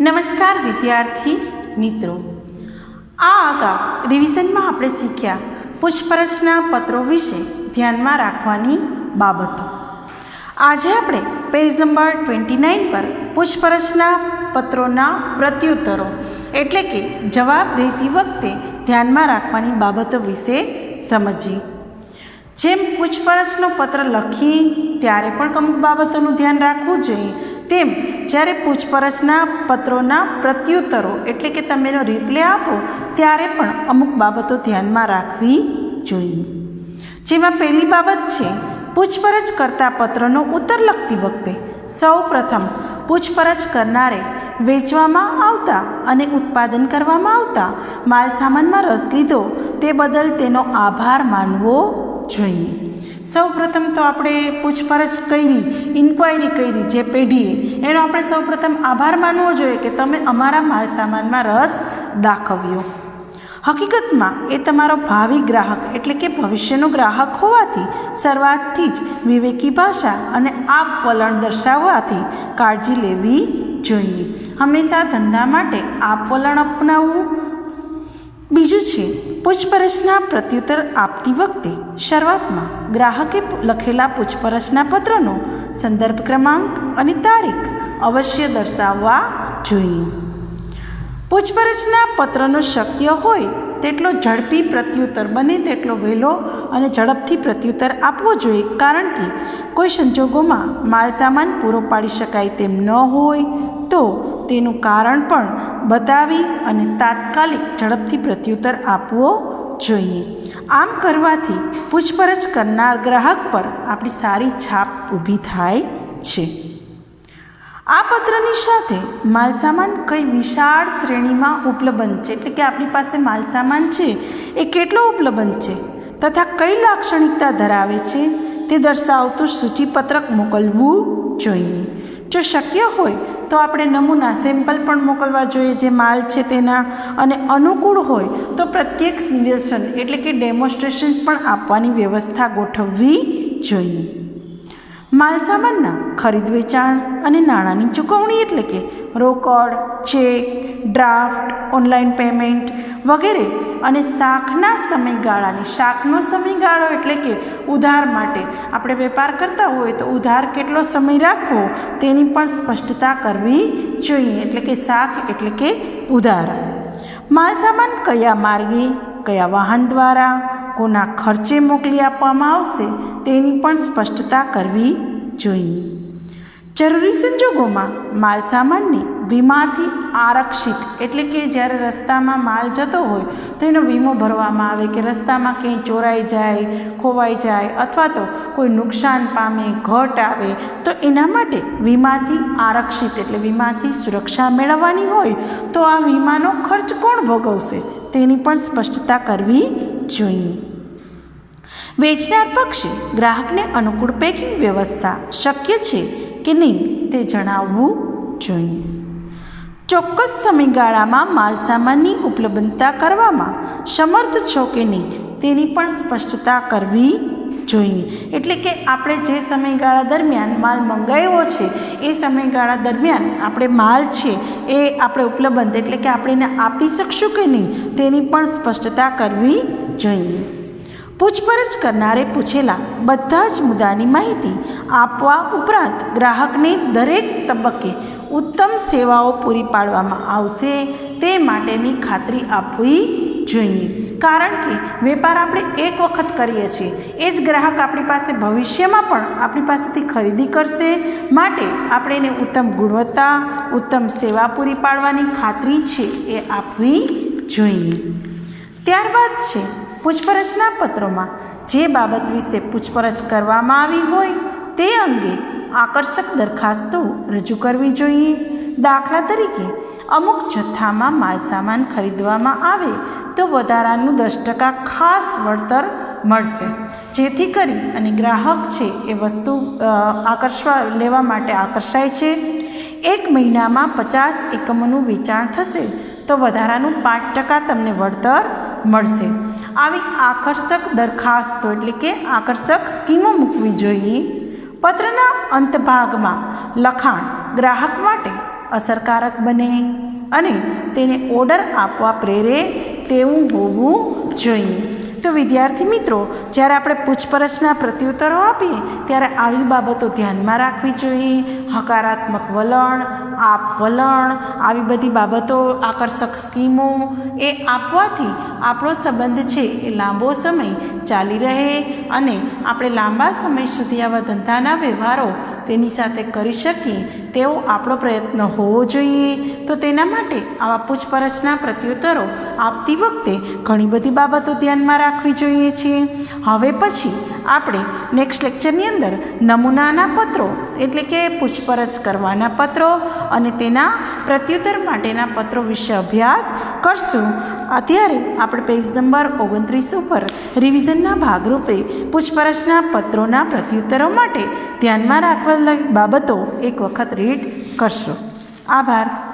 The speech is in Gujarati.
નમસ્કાર વિદ્યાર્થી મિત્રો, આ અગાઉ રિવિઝનમાં આપણે શીખ્યા પૂછપરછના પત્રો વિશે ધ્યાનમાં રાખવાની બાબતો. આજે આપણે પેજ નંબર 29 પર પૂછપરછના પત્રોના પ્રત્યુત્તરો એટલે કે જવાબ દેતી વખતે ધ્યાનમાં રાખવાની બાબતો વિશે સમજીએ. જેમ પૂછપરછનો પત્ર લખીએ ત્યારે પણ અમુક બાબતોનું ધ્યાન રાખવું જોઈએ, તેમ જ્યારે પૂછપરછના પત્રોના પ્રત્યુત્તરો એટલે કે તમે એનો રિપ્લાય આપો ત્યારે પણ અમુક બાબતો ધ્યાનમાં રાખવી જોઈએ. જેમાં પહેલી બાબત છે, પૂછપરછ કરતા પત્રનો ઉત્તર લખતી વખતે સૌ પ્રથમ પૂછપરછ કરનારે વેચવામાં આવતા અને ઉત્પાદન કરવામાં આવતા માલ સામાનમાં રસ લીધો તે બદલ તેનો આભાર માનવો જોઈએ. સૌ પ્રથમ તો આપણે પૂછપરછ કરી, ઇન્ક્વાયરી કરી જે પેઢીએ, એનો આપણે સૌ પ્રથમ આભાર માનવો જોઈએ કે તમે અમારા માલ સામાનમાં રસ દાખવ્યો. હકીકતમાં એ તમારો ભાવિ ગ્રાહક એટલે કે ભવિષ્યનો ગ્રાહક હોવાથી શરૂઆતથી જ વિવેકી ભાષા અને આપ વલણ દર્શાવવાથી કાળજી લેવી જોઈએ. હંમેશા ધંધા માટે આપ વલણ અપનાવવું. બીજું છે, પૂછપરછના પ્રત્યુત્તર આપતી વખતે શરૂઆતમાં ગ્રાહકે લખેલા પૂછપરછના પત્રનો સંદર્ભ ક્રમાંક અને તારીખ અવશ્ય દર્શાવવા જોઈએ. પૂછપરછના પત્રનો શક્ય હોય તેટલો ઝડપી પ્રત્યુત્તર, બને તેટલો વહેલો અને ઝડપથી પ્રત્યુત્તર આપવો જોઈએ, કારણ કે કોઈ સંજોગોમાં માલ સામાન પૂરો પાડી શકાય તેમ ન હોય તો તેનું કારણ પણ બતાવી અને તાત્કાલિક ઝડપથી પ્રત્યુત્તર આપવો જોઈએ. આમ કરવાથી પૂછપરછ કરનાર ગ્રાહક પર આપણી સારી છાપ ઊભી થાય છે. આ પત્રની સાથે માલસામાન કઈ વિશાળ શ્રેણીમાં ઉપલબ્ધ છે, એટલે કે આપણી પાસે માલસામાન છે એ કેટલો ઉપલબ્ધ છે તથા કઈ લાક્ષણિકતા ધરાવે છે તે દર્શાવતું સૂચિપત્રક મોકલવું જોઈએ. જો શક્ય હોય તો આપણે નમૂના સેમ્પલ પણ મોકલવા જોઈએ જે માલ છે તેના, અને અનુકૂળ હોય તો પ્રત્યક્ષ નિદર્શન એટલે કે ડેમોન્સ્ટ્રેશન પણ આપવાની વ્યવસ્થા ગોઠવવી જોઈએ. માલસામાનના ખરીદ વેચાણ અને નાણાંની ચૂકવણી એટલે કે રોકડ, ચેક, ડ્રાફ્ટ, ઓનલાઈન પેમેન્ટ વગેરે અને શાખનો સમયગાળો એટલે કે ઉધાર માટે આપણે વેપાર કરતા હોય તો ઉધાર કેટલો સમય રાખવો તેની પણ સ્પષ્ટતા કરવી જોઈએ, એટલે કે શાખ એટલે કે ઉધાર. માલસામાન કયા માર્ગે, કયા વાહન દ્વારા, કોના ખર્ચે મોકલી આપવામાં આવશે તેની પણ સ્પષ્ટતા કરવી જોઈએ. જરૂરી સંજોગોમાં માલસામાનને વીમાથી આરક્ષિત એટલે કે જ્યારે રસ્તામાં માલ જતો હોય તો એનો વીમો ભરવામાં આવે કે રસ્તામાં ક્યાંય ચોરાઈ જાય, ખોવાઈ જાય અથવા તો કોઈ નુકસાન પામે, ઘટ આવે તો એના માટે વીમાથી આરક્ષિત એટલે વીમાથી સુરક્ષા મેળવવાની હોય તો આ વીમાનો ખર્ચ કોણ ભોગવશે તેની પણ સ્પષ્ટતા કરવી જોઈએ. વેચનાર પક્ષે ગ્રાહકને અનુકૂળ પેકિંગ વ્યવસ્થા શક્ય છે કે નહીં તે જણાવવું જોઈએ. ચોક્કસ સમયગાળામાં માલસામાનની ઉપલબ્ધતા કરવામાં સમર્થ છો કે નહીં તેની પણ સ્પષ્ટતા કરવી જોઈએ. એટલે કે આપણે જે સમયગાળા દરમિયાન માલ મંગાવ્યો છે એ સમયગાળા દરમિયાન આપણે માલ છે એ આપણે ઉપલબ્ધ એટલે કે આપણે એને આપી શકશું કે નહીં તેની પણ સ્પષ્ટતા કરવી જોઈએ. પૂછપરછ કરનારે પૂછેલા બધા જ મુદ્દાની માહિતી આપવા ઉપરાંત ગ્રાહકને દરેક તબક્કે ઉત્તમ સેવાઓ પૂરી પાડવામાં આવશે તે માટેની ખાતરી આપવી જોઈએ. કારણ કે વેપાર આપણે એક વખત કરીએ છીએ, એ જ ગ્રાહક આપણી પાસે ભવિષ્યમાં પણ આપણી પાસેથી ખરીદી કરશે, માટે આપણે એને ઉત્તમ ગુણવત્તા, ઉત્તમ સેવા પૂરી પાડવાની ખાતરી છે એ આપવી જોઈએ. ત્યારબાદ છે, પૂછપરછના પત્રોમાં જે બાબત વિશે પૂછપરછ કરવામાં આવી હોય તે અંગે આકર્ષક દરખાસ્તો રજૂ કરવી જોઈએ. દાખલા તરીકે અમુક જથ્થામાં માલસામાન ખરીદવામાં આવે તો વધારાનું 10% ખાસ વળતર મળશે, જેથી કરી અને ગ્રાહક છે એ વસ્તુ લેવા માટે આકર્ષાય છે. 1 મહિનામાં 50 એકમોનું વેચાણ થશે તો વધારાનું 5% તમને વળતર મળશે. આવી આકર્ષક દરખાસ્તો એટલે કે આકર્ષક સ્કીમો મૂકવી જોઈએ. પત્રના અંતભાગમાં લખાણ ગ્રાહક માટે અસરકારક બને અને તેને ઓર્ડર આપવા પ્રેરે તેવું હોવું જોઈએ. તો વિદ્યાર્થી મિત્રો, જ્યારે આપણે પૂછપરછના પ્રત્યુત્તરો આપીએ ત્યારે આવી બાબતો ધ્યાનમાં રાખવી જોઈએ. હકારાત્મક વલણ, આપ વલણ, આવી બધી બાબતો, આકર્ષક સ્કીમો એ આપવાથી આપણો સંબંધ છે એ લાંબો સમય ચાલી રહે અને આપણે લાંબા સમય સુધી આવા ધંધાના વ્યવહારો તેની સાથે કરી શકીએ તેવો આપણો પ્રયત્ન હોવો જોઈએ. તો તેના માટે આવા પૂછપરછના પ્રત્યુત્તરો આપતી વખતે ઘણી બધી બાબતો ધ્યાનમાં રાખવી જોઈએ છીએ. હવે પછી આપણે નેક્સ્ટ લેક્ચરની અંદર નમૂનાના પત્રો એટલે કે પૂછપરછ કરવાના પત્રો અને તેના પ્રત્યુત્તર માટેના પત્રો વિશે અભ્યાસ કરશું. અત્યારે આપણે પેજ નંબર 29 ઉપર રિવિઝનના ભાગરૂપે પૂછપરછના પત્રોના પ્રત્યુત્તરો માટે ધ્યાનમાં રાખવા બાબતો એક વખત રીડ કરશો. આભાર.